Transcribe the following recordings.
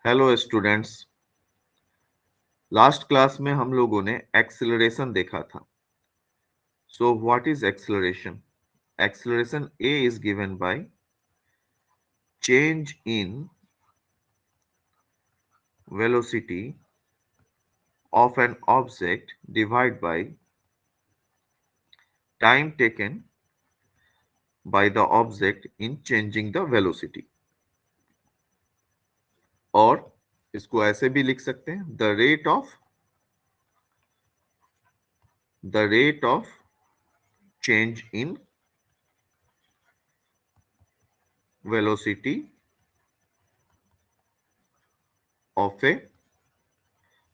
Hello students. Last class में हम लोगों ने एक्सेलरेशन देखा था। So what is acceleration? Acceleration A is given by change in velocity of an object divided by time taken by the object in changing the velocity। और इसको ऐसे भी लिख सकते हैं, the rate of change in velocity of a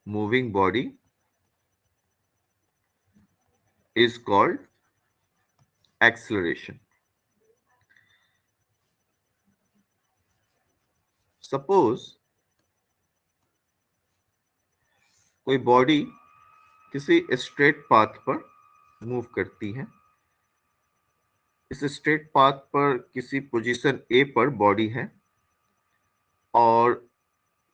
moving body is called acceleration। Suppose कोई body किसी straight path पर मूव करती है। इस स्ट्रेट पाथ पर किसी पोजीशन ए पर बॉडी है और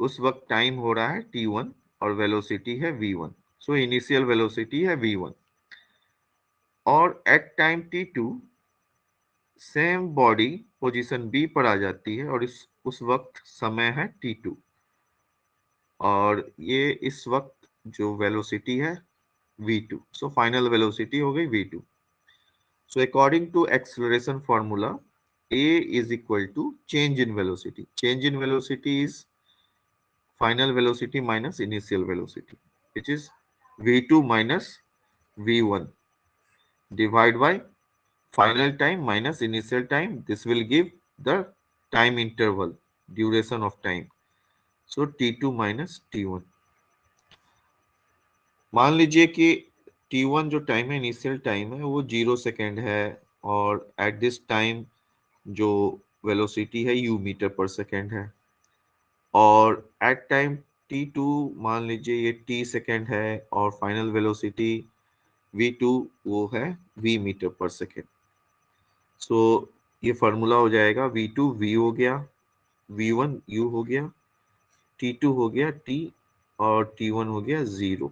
उस वक्त टाइम हो रहा है t1 और वेलोसिटी है v1। सो इनिशियल वेलोसिटी है v1 और at time t2 same body position B पर आ जाती है और उस वक्त समय है t2 और ये इस वक्त जो वेलोसिटी है v2। सो फाइनल वेलोसिटी हो गई v2। So according to acceleration formula, A is equal to change in velocity. Change in velocity is final velocity minus initial velocity, which is v2 minus v1 divided by final time minus initial time. This will give the time interval, duration of time. So t2 minus t1। मान लीजिए कि t1 जो time है, initial time है, वो 0 second है और at this time जो वेलोसिटी है u मीटर पर सेकेंड है और एट टाइम t2 मान लीजिए ये t सेकेंड है और फाइनल वेलोसिटी v2 वो है v मीटर पर सेकेंड। सो ये फार्मूला हो जाएगा v2 v हो गया, v1 u हो गया, t2 हो गया t और t1 हो गया 0।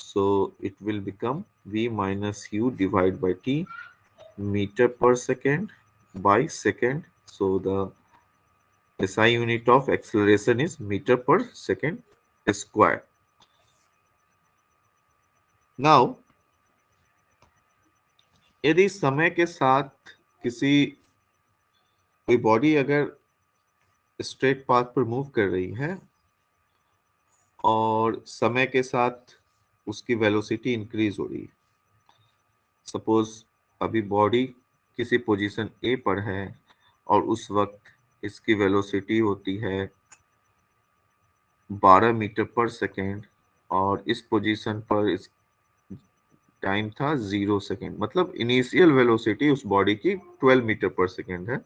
So it will become v minus u divide by t meter per second by second। So the SI unit of acceleration is meter per second square। Now यदि समय के साथ कोई बॉडी अगर स्ट्रेट पाथ पर move कर रही है और समय के साथ उसकी वेलोसिटी इंक्रीज हो रही है। सपोज अभी बॉडी किसी पोजीशन ए पर है और उस वक्त इसकी वेलोसिटी होती है 12 मीटर पर सेकेंड और इस पोजीशन पर इस टाइम था 0 सेकेंड, मतलब इनिशियल वेलोसिटी उस बॉडी की 12 मीटर पर सेकेंड है।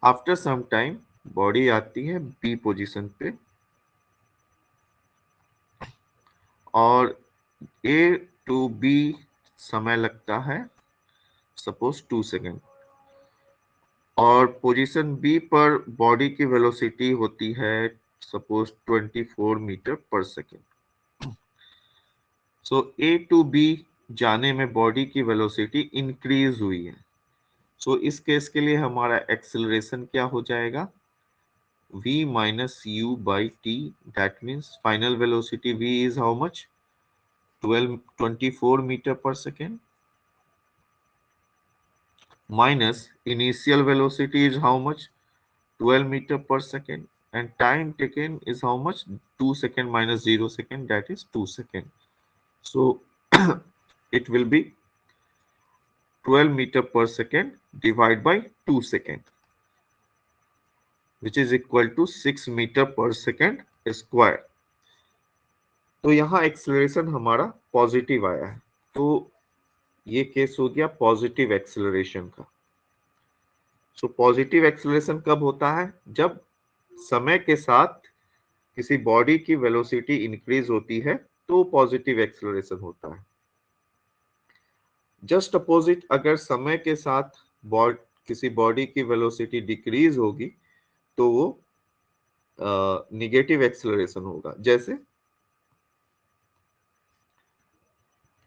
आफ्टर सम टाइम बॉडी आती है बी पोजीशन पे और ए टू बी समय लगता है सपोज 2 सेकेंड और पोजीशन बी पर बॉडी की वेलोसिटी होती है suppose 24 metre per second. So A to B जाने में बॉडी की वेलोसिटी इंक्रीज हुई है। सो इस केस के लिए हमारा एक्सेलरेशन क्या हो जाएगा? v minus u by t, that means final velocity v is how much? 24 meter per second minus initial velocity is how much? 12 meter per second and time taken is how much? 2 second minus 0 second, that is 2 second। So it will be 12 meter per second divided by 2 second, which is equal to 6 meter per second square। तो यहाँ acceleration हमारा positive आया है, तो ये case हो गया positive acceleration का। सो पॉजिटिव एक्सेलरेशन कब होता है? जब समय के साथ किसी बॉडी की वेलोसिटी इंक्रीज होती है तो पॉजिटिव एक्सेलरेशन होता है। जस्ट अपोजिट, अगर समय के साथ किसी बॉडी की वेलोसिटी डिक्रीज होगी तो वो निगेटिव एक्सेलरेशन होगा। जैसे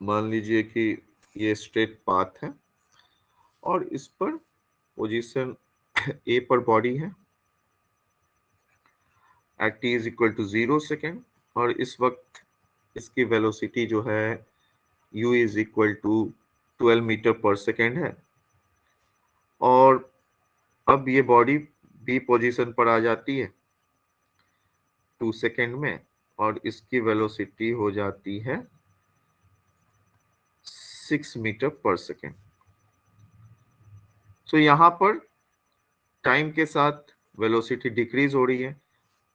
मान लीजिए कि ये स्ट्रेट पाथ है और इस पर पोजीशन ए पर बॉडी है at t is equal to 0 second, और इस वक्त इसकी वेलोसिटी जो है u is equal to 12 metre per second है। और अब ये बॉडी बी पोजीशन पर आ जाती है 2 सेकेंड में, और इसकी वेलोसिटी हो जाती है 6 मीटर पर सेकेंड। सो यहाँ पर टाइम के साथ वेलोसिटी डिक्रीज हो रही है,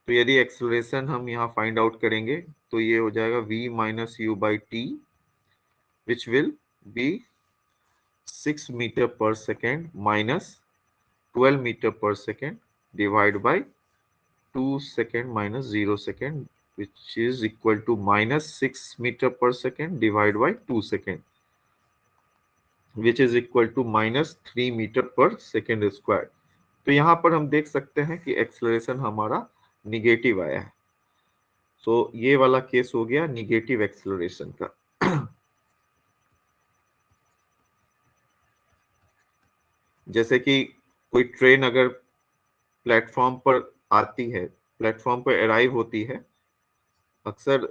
तो यदि एक्सेलरेशन हम यहाँ फाइंड आउट करेंगे तो ये हो जाएगा v minus u by t, which will be 6 metre per second minus 12 metre per second divided by 2 second minus 0 second, which is equal to minus 6 meter per second divided by 2 second, which is equal to minus 3 meter per second square। तो यहाँ पर हम देख सकते हैं कि acceleration हमारा negative आया है। सो ये वाला केस हो गया निगेटिव एक्सेलरेशन का। जैसे कि कोई ट्रेन अगर प्लेटफॉर्म पर आती है, प्लेटफॉर्म पर अराइव होती है, अक्सर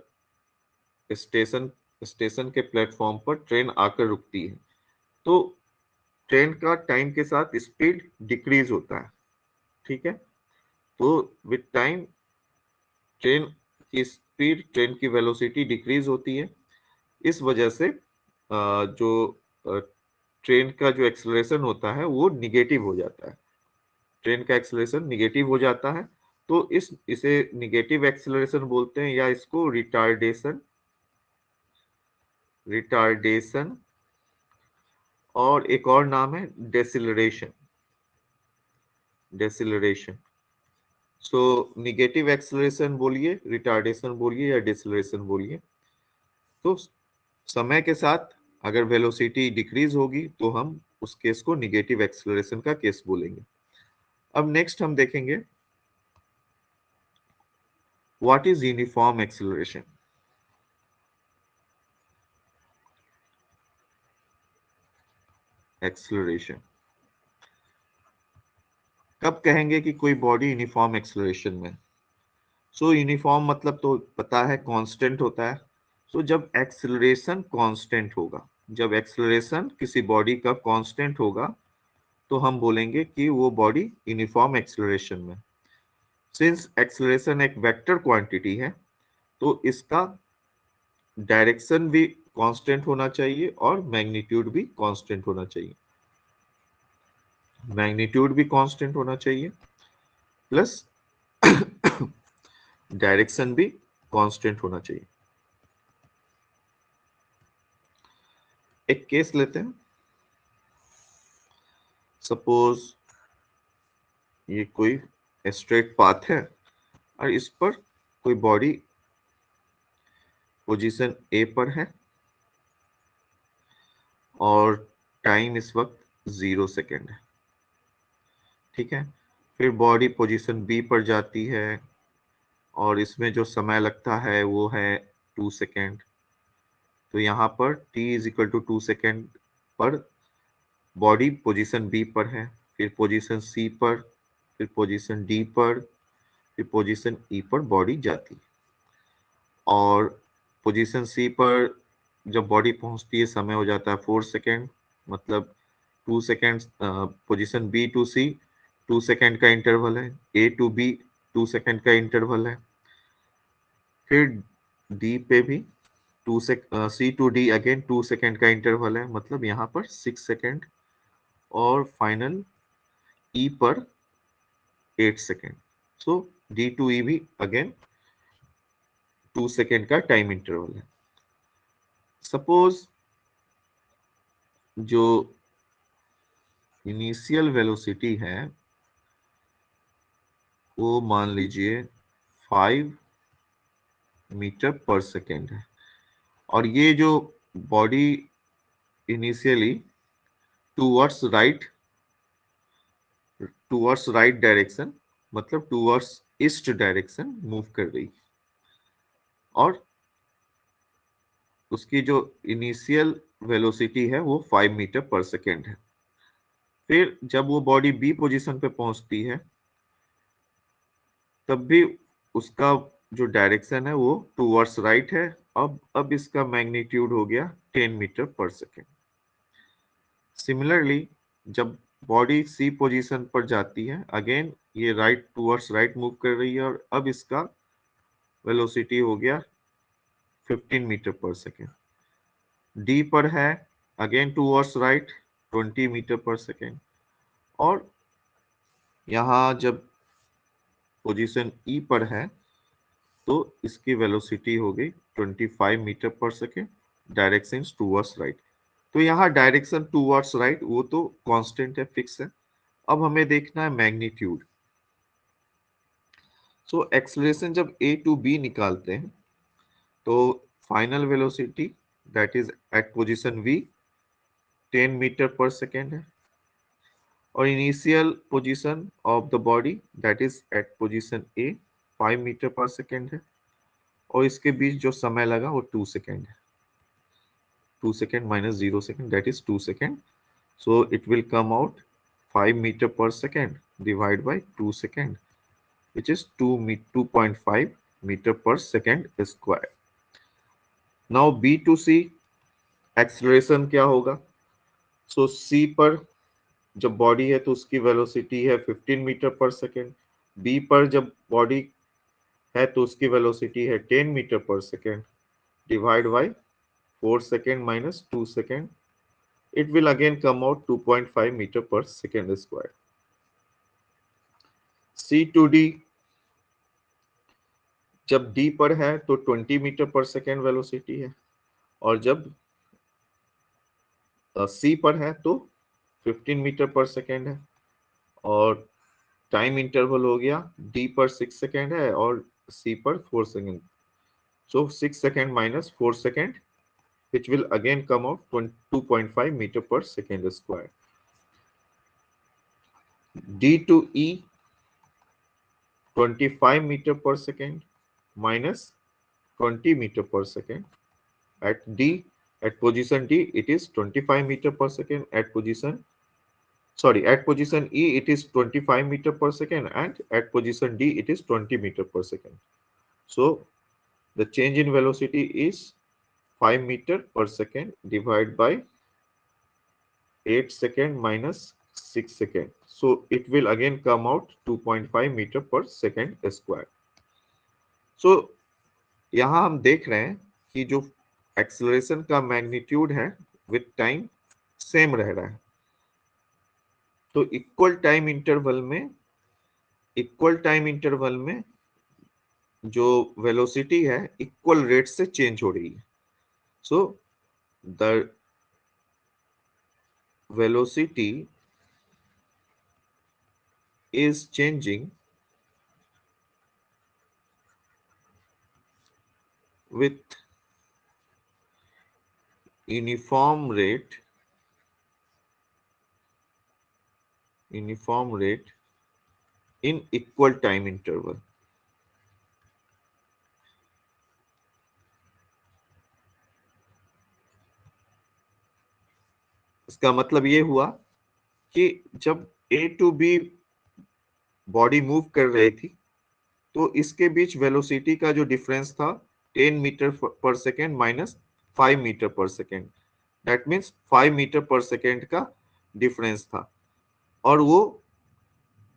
स्टेशन स्टेशन के प्लेटफॉर्म पर ट्रेन आकर रुकती है, तो ट्रेन का टाइम के साथ स्पीड डिक्रीज होता है। ठीक है, तो विद टाइम ट्रेन की स्पीड, ट्रेन की वेलोसिटी डिक्रीज होती है। इस वजह से जो ट्रेन का जो एक्सेलरेशन होता है वो निगेटिव हो जाता है, ट्रेन का एक्सेलरेशन निगेटिव हो जाता है। तो इसे निगेटिव एक्सेलरेशन बोलते हैं, या इसको रिटार्डेशन रिटार्डेशन और एक और नाम है डेसिलरेशन। डेसिलरेशन सो निगेटिव एक्सेलरेशन बोलिए, रिटार्डेशन बोलिए, या डेसिलरेशन बोलिए। तो समय के साथ अगर वेलोसिटी डिक्रीज होगी तो हम उस केस को निगेटिव एक्सेलरेशन का केस बोलेंगे। अब नेक्स्ट हम देखेंगे what is uniform acceleration. Acceleration कब कहेंगे कि कोई बॉडी यूनिफॉर्म एक्सेलरेशन में? सो यूनिफॉर्म मतलब तो पता है, कांस्टेंट होता है। सो जब एक्सेलरेशन कांस्टेंट होगा, जब एक्सेलरेशन किसी बॉडी का कांस्टेंट होगा, तो हम बोलेंगे कि वो बॉडी यूनिफॉर्म एक्सेलरेशन में। सिंस एक्सेलरेशन एक वेक्टर क्वांटिटी है, तो इसका डायरेक्शन भी कांस्टेंट होना चाहिए और मैग्नीट्यूड भी कांस्टेंट होना चाहिए। मैग्नीट्यूड भी कांस्टेंट होना चाहिए प्लस डायरेक्शन भी कांस्टेंट होना चाहिए। एक केस लेते हैं, सपोज ये कोई स्ट्रेट पाथ है और इस पर कोई बॉडी पोजीशन ए पर है और टाइम इस वक्त 0 सेकेंड है। ठीक है, फिर बॉडी पोजीशन बी पर जाती है और इसमें जो समय लगता है वो है 2 सेकेंड। तो यहाँ पर t is equal to 2 second पर बॉडी पोजीशन बी पर है, फिर पोजीशन सी पर, फिर पोजीशन डी पर, फिर पोजीशन ई पर बॉडी जाती है। और पोजीशन सी पर जब बॉडी पहुंचती है समय हो जाता है 4 सेकेंड, मतलब 2 second. Position B to C 2 second का इंटरवल है, ए टू बी 2 सेकेंड का इंटरवल है, फिर डी पे भी C to D again 2 second का इंटरवल है, मतलब यहाँ पर 6 सेकेंड, और फाइनल ई पर 8 सेकेंड। सो डी टू ई भी अगेन 2 सेकेंड का टाइम इंटरवल है। सपोज जो इनिशियल वेलोसिटी है वो मान लीजिए 5 मीटर पर सेकेंड है, और ये जो body initially towards right direction मतलब टूवर्ड्स ईस्ट डायरेक्शन मूव कर रही, और उसकी जो इनिशियल वेलोसिटी है वो 5 मीटर पर सेकेंड है। फिर जब वो बॉडी बी पोजीशन पे पहुंचती है तब भी उसका जो डायरेक्शन है वो टूवर्ड्स राइट है। अब इसका मैग्नीट्यूड हो गया 10 मीटर पर सेकेंड। सिमिलरली जब बॉडी सी पोजीशन पर जाती है, अगेन ये राइट टूवर्ड्स राइट मूव कर रही है, और अब इसका वेलोसिटी हो गया 15 मीटर पर सेकेंड। डी पर है, again towards right 20 metre per second, और यहाँ जब पोजीशन ई पर है तो इसकी वेलोसिटी हो गई 25 metre per second, direction towards right. तो यहाँ डायरेक्शन टूवर्ड्स राइट वो तो कांस्टेंट है, फिक्स है। अब हमें देखना है मैग्नीट्यूड। सो एक्सेलरेशन जब ए टू बी निकालते हैं तो final velocity that is at position V 10 metre per second है, और initial position of the body that is at position A 5 metre per second है, और इसके बीच जो समय लगा वो 2 सेकेंड है। 2 second minus 0 second, that is 2 second. So it will come out 5 meter per second divided by 2 second, which is 2.5 meter per second square. Now B to C acceleration क्या होगा? So C पर जब body है तो उसकी velocity है 15 metre per second. B पर जब बॉडी है तो उसकी वेलोसिटी है 10 metre per second, divide by 4 second minus 2 second. It will again come out 2.5 meter per second square. C to D जब D पर है तो 20 मीटर पर सेकेंड वेलोसिटी है, और जब C पर है तो 15 मीटर पर सेकेंड है, और टाइम इंटरवल हो गया D पर 6 सेकेंड है और C पर 4 second. So 6 second minus 4 second, which will again come out 2.5 meter per second square. D to E 25 meter per second minus 20 meter per second. At D, at position D, it is 25 meter per second. At position E, it is 25 meter per second, and at position D, it is 20 meter per second. So the change in velocity is 5 meter per second divided by 8 second minus 6 second. So it will again come out 2.5 meter per second square. So यहाँ हम देख रहे हैं कि जो acceleration का magnitude है with time same रह रहा है। तो इक्वल टाइम इंटरवल में जो वेलोसिटी है इक्वल रेट से चेंज हो रही है। So the velocity is changing with uniform rate in equal time interval. इसका मतलब ये हुआ कि जब A to B body move कर रही थी तो इसके बीच वेलोसिटी का जो डिफरेंस था 10 metre per second minus 5 metre per second, that means 5 metre per second का डिफरेंस था, और वो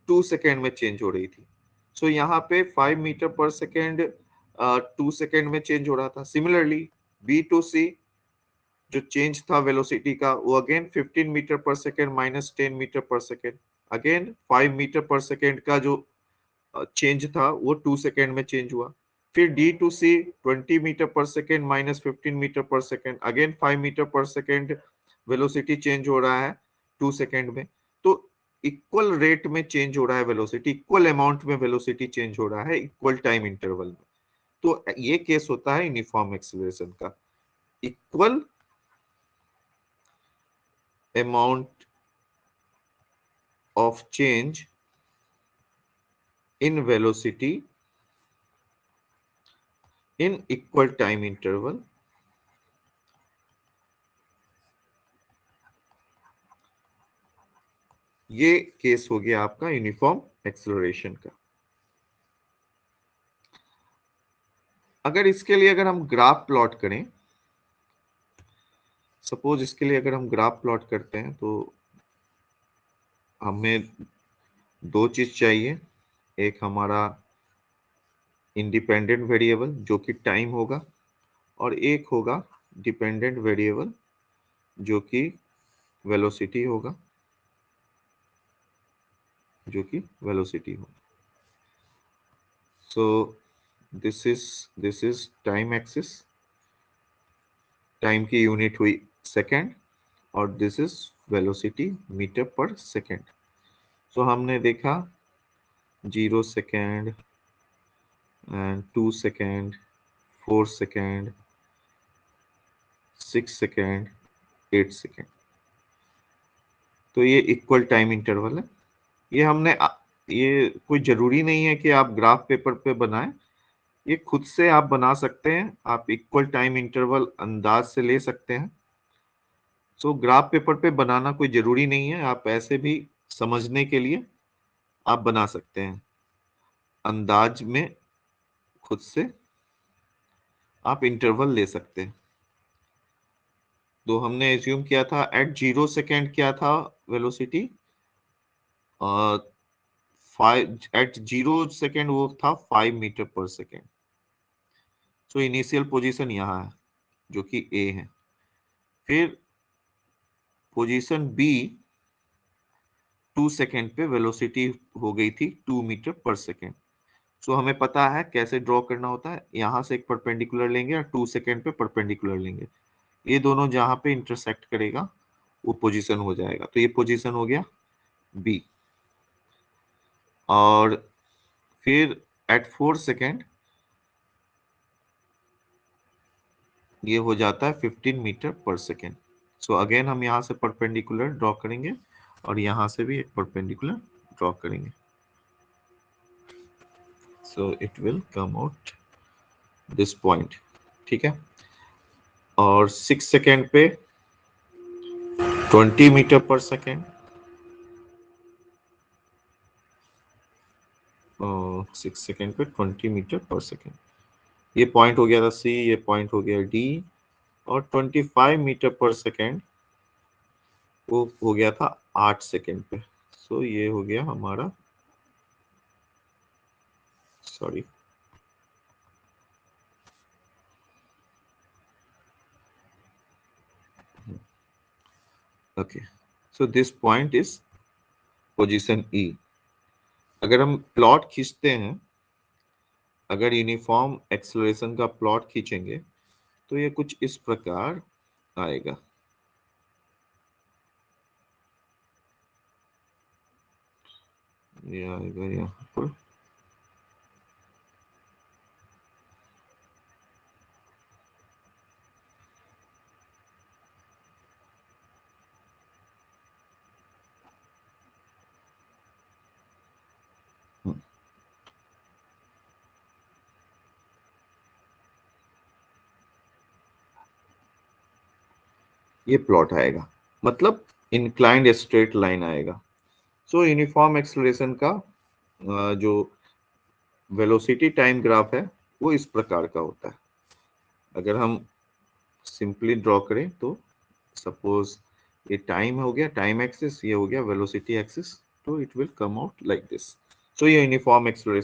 2 सेकेंड में चेंज हो रही थी। सो यहाँ पे 5 मीटर पर सेकेंड 2 सेकेंड में चेंज हो रहा था। सिमिलरली बी टू सी जो चेंज था वेलोसिटी का वो again 15 metre per second minus 10 metre per second, again 5 metre per second का जो चेंज था वो 2 सेकेंड में चेंज हुआ। फिर D to C 20 metre per second minus 15 metre per second, again 5 metre per second velocity change हो रहा है 2 सेकेंड में। तो इक्वल रेट में चेंज हो रहा है वेलोसिटी, इक्वल अमाउंट में वेलोसिटी चेंज हो रहा है इक्वल टाइम इंटरवल में। तो ये केस होता है यूनिफॉर्म एक्सीलरेशन का, equal amount of change in velocity in equal time interval ये केस हो गया आपका यूनिफॉर्म एक्सेलरेशन का। अगर इसके लिए अगर हम ग्राफ प्लॉट करें, सपोज इसके लिए अगर हम ग्राफ प्लॉट करते हैं तो हमें दो चीज चाहिए। एक हमारा इंडिपेंडेंट वेरिएबल जो कि टाइम होगा, और एक होगा डिपेंडेंट वेरिएबल जो कि वेलोसिटी होगा, so this is time axis, time की यूनिट हुई सेकेंड, और this is velocity metre per second. सो हमने देखा 0 second and 2 second, 4 second, 6 second, 8 second. तो ये इक्वल टाइम इंटरवल है। ये हमने ये कोई जरूरी नहीं है कि आप ग्राफ पेपर पे बनाएं, ये खुद से आप बना सकते हैं। आप इक्वल टाइम इंटरवल अंदाज से ले सकते हैं। सो ग्राफ पेपर पे बनाना कोई जरूरी नहीं है, आप ऐसे भी समझने के लिए आप बना सकते हैं। अंदाज में खुद से आप इंटरवल ले सकते हैं। तो हमने एज्यूम किया था एट 0 सेकेंड क्या था वेलोसिटी, 5 एट 0 सेकेंड वो था 5 metre per second. So initial position यहाँ है जो कि ए है। फिर पोजीशन बी 2 सेकेंड पे वेलोसिटी हो गई थी 2 मीटर पर सेकेंड। सो हमें पता है कैसे ड्रॉ करना होता है। यहाँ से एक परपेंडिकुलर लेंगे और 2 सेकेंड पे परपेंडिकुलर लेंगे, ये दोनों जहां पे इंटरसेक्ट करेगा वो पोजीशन हो जाएगा। तो ये पोजीशन हो गया बी। और फिर एट 4 सेकेंड ये हो जाता है 15 metre per second. So again हम यहाँ से परपेंडिकुलर ड्रॉ करेंगे और यहाँ से भी एक परपेंडिकुलर ड्रॉ करेंगे। So it will come out this point, ठीक है। और 6 सेकेंड पे 20 मीटर पर सेकेंड, 6 सेकेंड पे 20 मीटर पर सेकेंड। ये पॉइंट हो गया था सी, ये पॉइंट हो गया डी, और 25 मीटर पर सेकेंड वो हो गया था 8 सेकेंड पे। सो ये हो गया हमारा, sorry, okay. So this point is position E. अगर हम प्लॉट खींचते हैं, अगर यूनिफॉर्म एक्सेलरेशन का प्लॉट खींचेंगे तो ये कुछ इस प्रकार आएगा। ये आएगा यहाँ पर, ये प्लॉट आएगा, मतलब इंक्लाइंड स्ट्रेट लाइन आएगा। सो यूनिफॉर्म एक्सेलरेशन का जो वेलोसिटी टाइम ग्राफ है वो इस प्रकार का होता है। अगर हम सिंपली ड्रॉ करें तो सपोज ये टाइम हो गया, टाइम एक्सिस, ये हो गया वेलोसिटी एक्सिस, तो it will come out like this. So ये यूनिफॉर्म एक्सेलरेशन